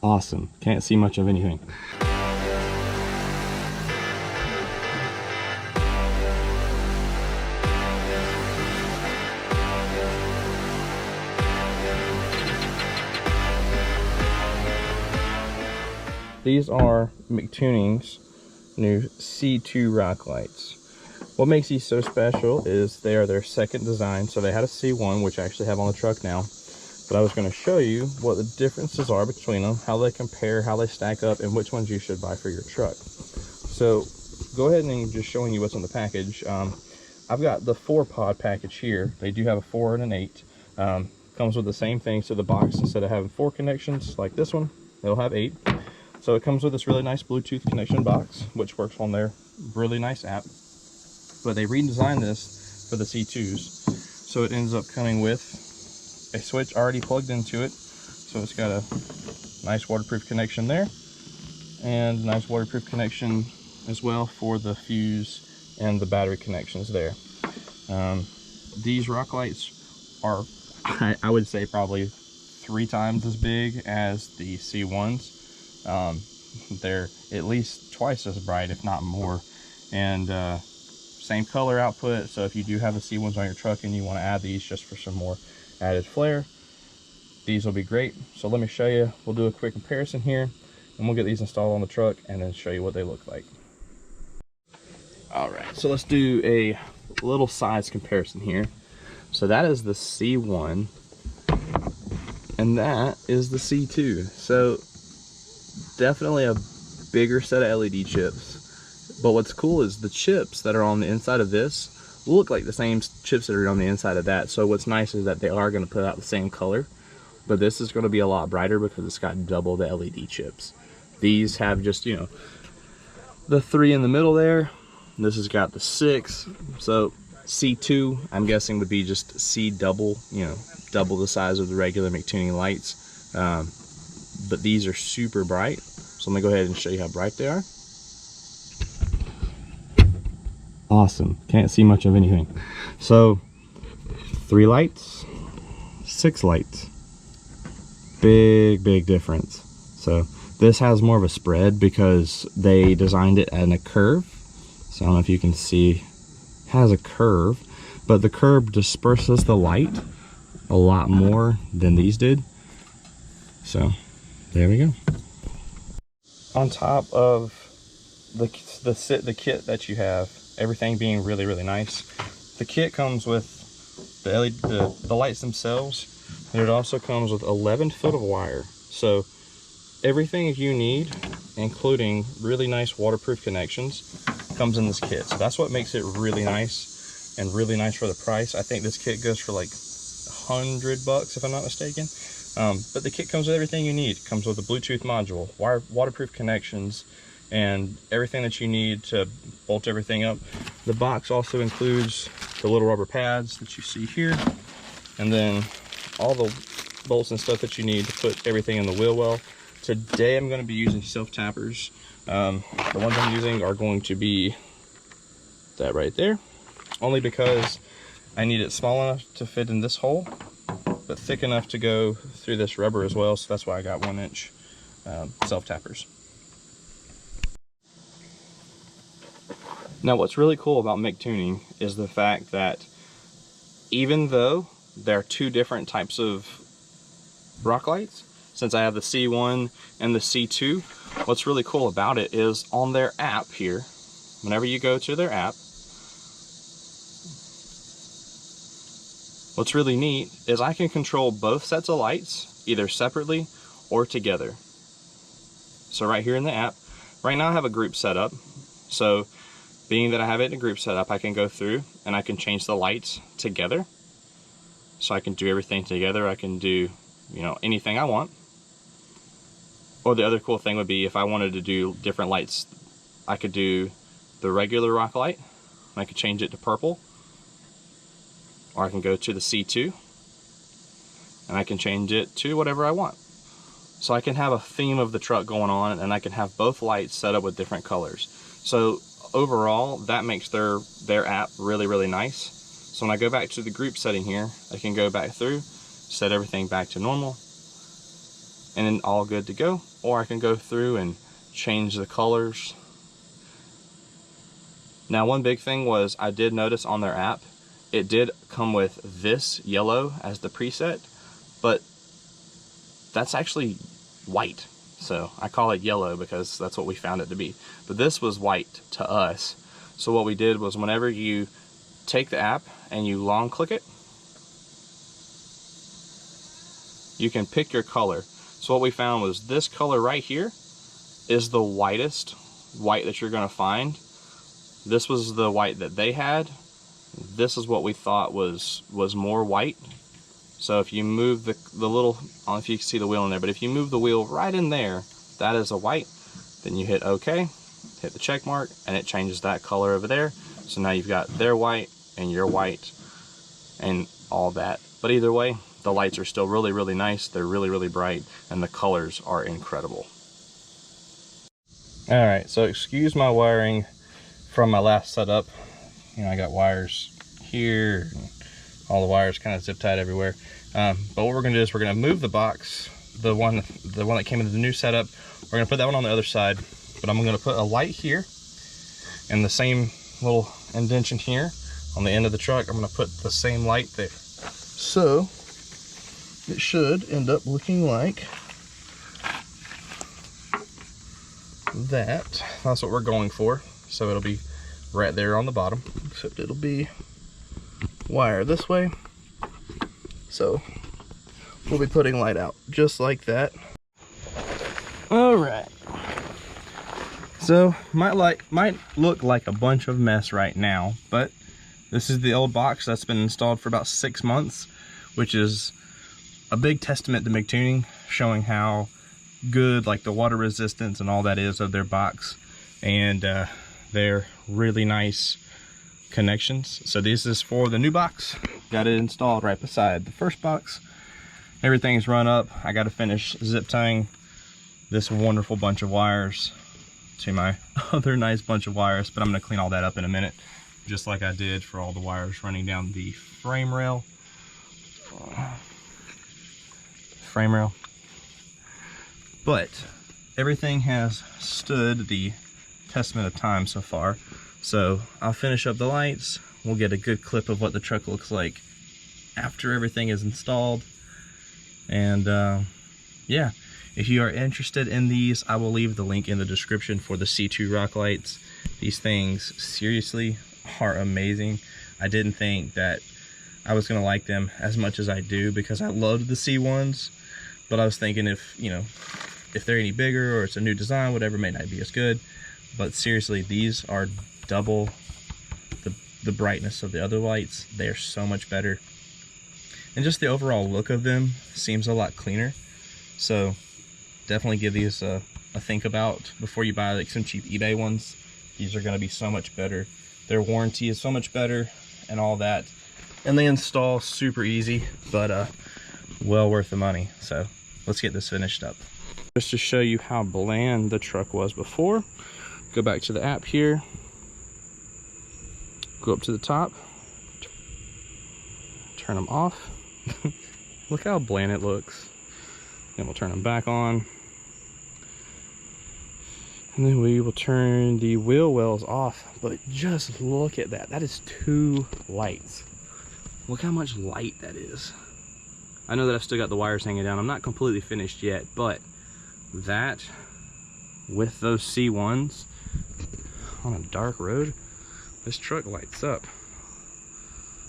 Awesome. Can't see much of anything. These are Mictunings new C2 Rocklights. What makes these so special is they are their second design. So they had a C1, which I actually have on the truck now. But I was going to show you what the differences are between them, how they compare, how they stack up, and which ones you should buy for your truck. So go ahead and just showing you what's in the package. I've got the 4-pod package here. They do have a 4 and an 8. Comes with the same thing. So the box, instead of having 4 connections like this one, it'll have 8. So it comes with this really nice Bluetooth connection box, which works on their really nice app. But they redesigned this for the C2s. So it ends up coming with a switch already plugged into it. So it's got a nice waterproof connection there. And a nice waterproof connection as well for the fuse and the battery connections there. These Rocklights are, I would say, probably 3 times as big as the C1s. They're at least twice as bright, if not more, and same color output. So if you do have the C1s on your truck and you want to add these just for some more added flare, these will be great. So let me show you. We'll do a quick comparison here, and we'll get these installed on the truck and then show you what they look like. All right, so let's do a little size comparison here. So that is the C1 and that is the C2. So definitely a bigger set of LED chips. But what's cool is the chips that are on the inside of this look like the same chips that are on the inside of that. So what's nice is that they are going to put out the same color, but this is going to be a lot brighter because it's got double the LED chips. These have just, you know, the 3 in the middle there. This has got the 6. So C2, I'm guessing, would be just C double, you know, double the size of the regular Mictuning lights. But these are super bright. So let me go ahead and show you how bright they are. Awesome. Can't see much of anything. So 3 lights, 6 lights. Big difference. So this has more of a spread because they designed it in a curve. So I don't know if you can see, it has a curve, but the curve disperses the light a lot more than these did. So there we go. On top of the kit that you have, everything being really nice, the kit comes with the lights themselves, and it also comes with 11 foot of wire. So everything you need, including really nice waterproof connections, comes in this kit. So that's what makes it really nice, and really nice for the price. I think this kit goes for like $100 if I'm not mistaken. But the kit comes with everything you need. It comes with a Bluetooth module, waterproof connections, and everything that you need to bolt everything up. The box also includes the little rubber pads that you see here, and then all the bolts and stuff that you need to put everything in the wheel well. Today I'm going to be using self-tappers. The ones I'm using are going to be that right there, only because I need it small enough to fit in this hole, but thick enough to go through this rubber as well. So that's why I got 1-inch self-tappers. Now what's really cool about Mictuning is the fact that even though there are 2 different types of Rocklights, since I have the C1 and the C2, what's really cool about it is on their app here, whenever you go to their app, what's really neat is I can control both sets of lights either separately or together. So right here in the app, right now I have a group set up. So being that I have it in a group setup, I can go through and I can change the lights together. So I can do everything together. I can do, you know, anything I want. Or the other cool thing would be if I wanted to do different lights, I could do the regular Rocklight, and I could change it to purple. Or I can go to the C2, and I can change it to whatever I want. So I can have a theme of the truck going on, and I can have both lights set up with different colors. So overall, that makes their app really nice. So when I go back to the group setting here, I can go back through, set everything back to normal, and then all good to go. or I can go through and change the colors. Now, one big thing was I did notice on their app, it did come with this yellow as the preset, but that's actually white. So I call it yellow because that's what we found it to be. But this was white to us. So what we did was whenever you take the app and you long click it, you can pick your color. So what we found was this color right here is the whitest white that you're gonna find. This was the white that they had. This is what we thought was more white. So if you move the little, I don't know if you can see the wheel in there, but if you move the wheel right in there, that is a white. Then you hit OK, hit the check mark, and it changes that color over there. So now you've got their white and your white and all that. But either way, the lights are still really, really nice. They're really, really bright, and the colors are incredible. All right, so excuse my wiring from my last setup. You know, I got wires here, and all the wires kind of zip tied everywhere. But what we're gonna do is we're gonna move the box, the one that came into the new setup. We're gonna put that one on the other side, but I'm gonna put a light here and the same little indention here on the end of the truck. I'm gonna put the same light there. So it should end up looking like that. That's what we're going for. So it'll be right there on the bottom, except it'll be wire this way. So we'll be putting light out just like that. All right. So my light might look like a bunch of mess right now, but this is the old box that's been installed for about 6 months, which is a big testament to Mictuning, showing how good like the water resistance and all that is of their box, and they're really nice connections. So this is for the new box. Got it installed right beside the first box. Everything's run up. I got to finish zip tying this wonderful bunch of wires to my other nice bunch of wires, but I'm going to clean all that up in a minute, just like I did for all the wires running down the frame rail. But everything has stood the testament of time so far. So I'll finish up the lights. We'll get a good clip of what the truck looks like after everything is installed. And yeah, if you are interested in these, I will leave the link in the description for the C2 Rocklights. These things seriously are amazing. I didn't think that I was gonna like them as much as I do, because I loved the C1s, but I was thinking if, you know, if they're any bigger or it's a new design, whatever, may not be as good. But seriously, these are double the brightness of the other lights. They are so much better, and just the overall look of them seems a lot cleaner. So definitely give these a think about before you buy like some cheap eBay ones. These are going to be so much better. Their warranty is so much better and all that, and they install super easy, but well worth the money. So let's get this finished up. Just to show you how bland the truck was before, go back to the app here, go up to the top, turn them off. Look how bland it looks. Then we'll turn them back on, and then we will turn the wheel wells off. But just look at that. That is 2 lights. Look how much light that is. I know that I've still got the wires hanging down. I'm not completely finished yet, but that with those C1s on a dark road, this truck lights up.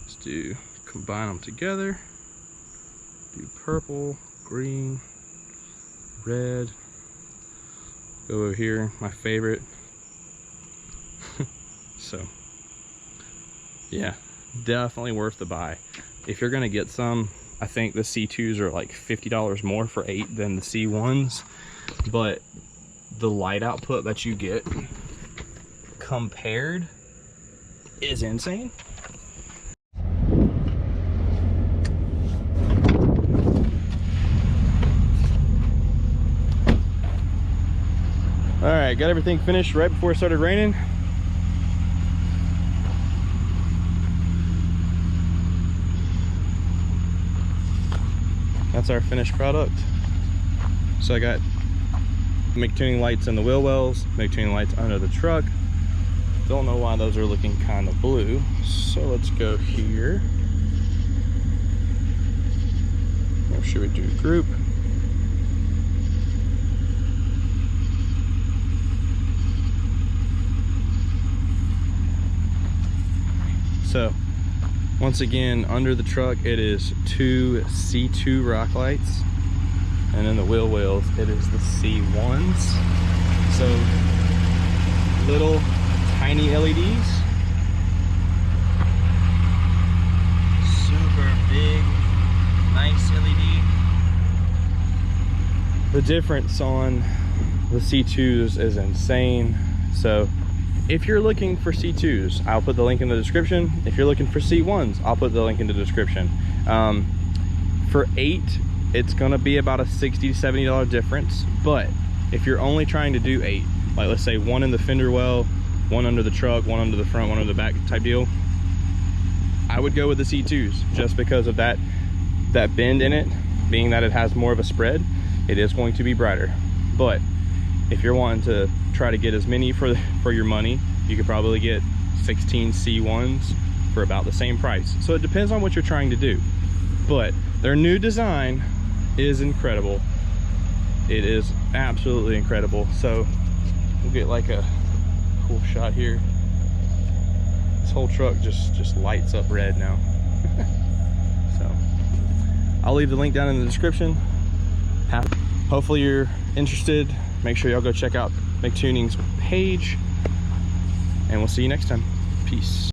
Let's combine them together. Do purple, green, red. Go over here, my favorite. So yeah, definitely worth the buy. If you're gonna get some, I think the C2s are like $50 more for 8 than the C1s, but the light output that you get compared is insane. All right, got everything finished right before it started raining. That's our finished product. So I got Mictuning lights in the wheel wells, Mictuning lights under the truck. Don't know why those are looking kind of blue. So let's go here. Or should we do group? So once again, under the truck it is 2 C2 Rocklights, and in the wheel wells it is the C1s. So little tiny LEDs, super big, nice LED. The difference on the C2s is insane. So if you're looking for C2s, I'll put the link in the description. If you're looking for C1s, I'll put the link in the description. For 8, it's gonna be about a $60 to $70 difference. But if you're only trying to do 8, like let's say 1 in the fender well, 1 under the truck, 1 under the front, 1 under the back type deal, I would go with the C2s just because of that bend in it, being that it has more of a spread. It is going to be brighter. But if you're wanting to try to get as many for your money, you could probably get 16 C1s for about the same price. So it depends on what you're trying to do. But their new design is incredible. It is absolutely incredible. So we'll get like a cool shot here. This whole truck just lights up red now. So I'll leave the link down in the description. Hopefully you're interested. Make sure y'all go check out Mictunings page, and we'll see you next time. Peace.